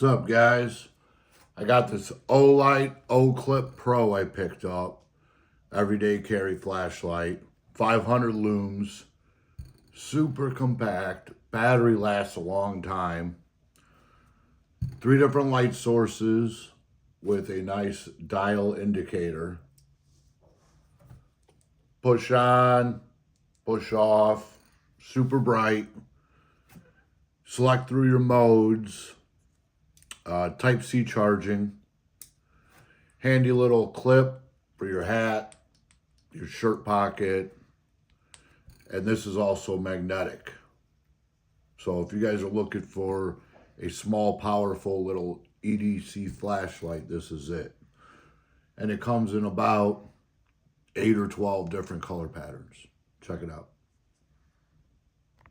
What's up, guys? I got this Olight Oclip Pro I picked up. Everyday carry flashlight. 500 looms. Super compact. Battery lasts a long time. 3 different light sources with a nice dial indicator. Push on, push off. Super bright. Select through your modes. Type-C charging, handy little clip for your hat, your shirt pocket, and this is also magnetic. So if you guys are looking for a small, powerful little EDC flashlight, this is it. And it comes in about 8 or 12 different color patterns. Check it out.